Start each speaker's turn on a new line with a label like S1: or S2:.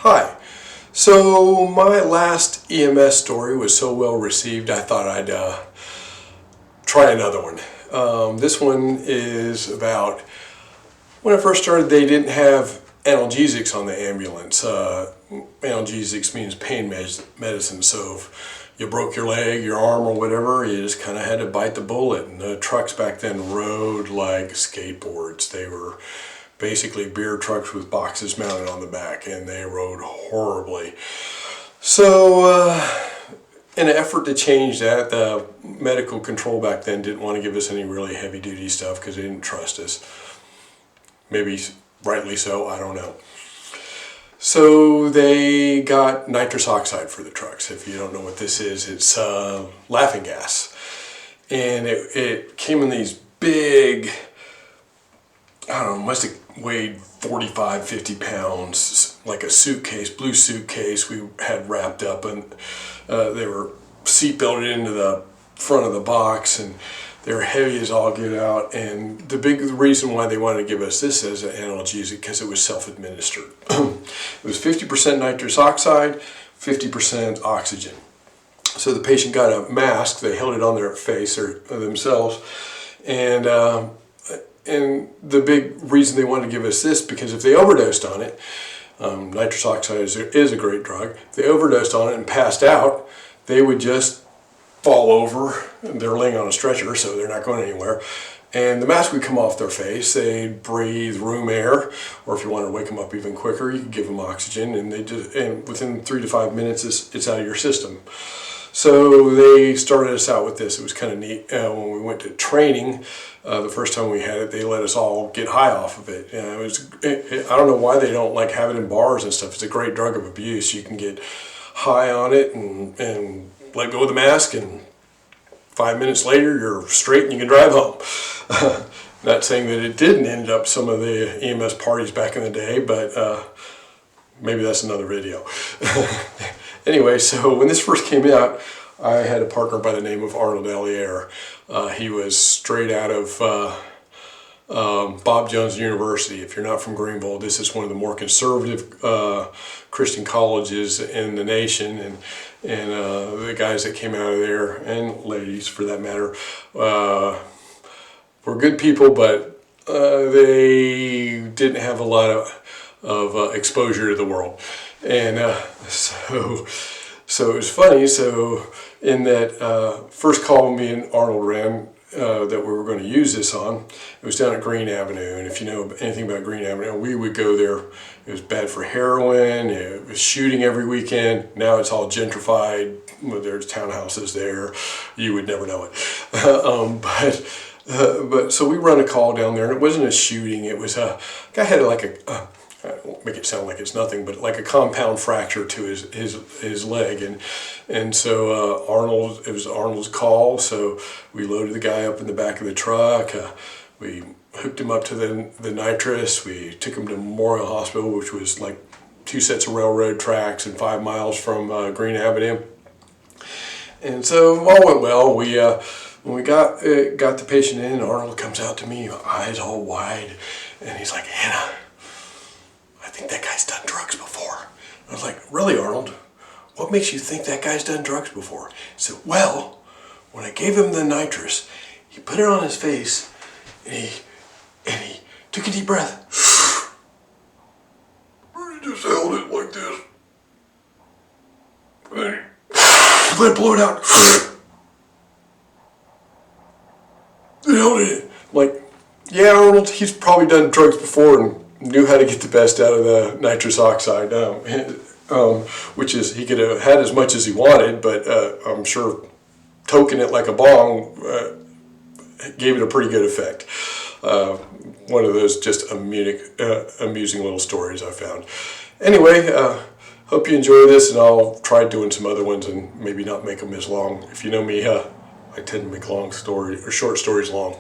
S1: Hi. So my last EMS story was so well received, I thought I'd try another one. This one is about when I first started. They didn't have analgesics on the ambulance. Analgesics means pain medicine. So if you broke your leg, your arm, or whatever, you just kind of had to bite the bullet. And the trucks back then rode like skateboards. They were basically beer trucks with boxes mounted on the back, and they rode horribly. So in an effort to change that, the medical control back then didn't want to give us any really heavy duty stuff because they didn't trust us. Maybe rightly so, I don't know. So they got nitrous oxide for the trucks. If you don't know what this is, it's laughing gas. And it came in these big, I don't know, must have weighed 45, 50 pounds, like a suitcase, blue suitcase we had wrapped up, and they were seat belted into the front of the box, and they were heavy as all get out. And the big reason why they wanted to give us this as an analgesic, because it was self-administered. It was 50% nitrous oxide, 50% oxygen. So the patient got a mask, they held it on their face or themselves, and the big reason they wanted to give us this, because if they overdosed on it, nitrous oxide is a great drug. If they overdosed on it and passed out, they would just fall over. They're laying on a stretcher, so they're not going anywhere. And the mask would come off their face. They'd breathe room air, or if you want to wake them up even quicker, you could give them oxygen, and within 3 to 5 minutes, it's out of your system. So they started us out with this. It was kind of neat. When we went to training, the first time we had it, they let us all get high off of it. I don't know why they don't like have it in bars and stuff. It's a great drug of abuse. You can get high on it and let go of the mask, and 5 minutes later you're straight and you can drive home. Not saying that it didn't end up some of the EMS parties back in the day, but maybe that's another video. Anyway, so when this first came out, I had a partner by the name of Arnold and He was straight out of Bob Jones University. If you're not from Greenville, this is one of the more conservative Christian colleges in the nation, and the guys that came out of there, and ladies for that matter, were good people, but they didn't have a lot of exposure to the world. And so it was funny. So in that first call me and Arnold ran that we were going to use this on, it was down at Green Avenue. And if you know anything about Green Avenue, we would go there. It was bad for heroin. It was shooting every weekend. Now it's all gentrified. There's townhouses there. You would never know it. But so we run a call down there, and it wasn't a shooting. It was a guy had like a I won't make it sound like it's nothing, but like a compound fracture to his leg, and so it was Arnold's call. So we loaded the guy up in the back of the truck. We hooked him up to the nitrous. We took him to Memorial Hospital, which was like 2 sets of railroad tracks and 5 miles from Green Avenue. And so all went well. When we got the patient in, Arnold comes out to me, eyes all wide, and he's like, "Hannah, I think that guy's done drugs before." I was like, "Really, Arnold? What makes you think that guy's done drugs before?" He said, "Well, when I gave him the nitrous, he put it on his face, and he took a deep breath. And he just held it like this. And he let it blow it out. And held it in. Like, yeah, Arnold, he's probably done drugs before and knew how to get the best out of the nitrous oxide, which is he could have had as much as he wanted, but I'm sure toking it like a bong gave it a pretty good effect. One of those just amusing little stories I found. Anyway, hope you enjoy this, and I'll try doing some other ones and maybe not make them as long. If you know me, I tend to make short stories long.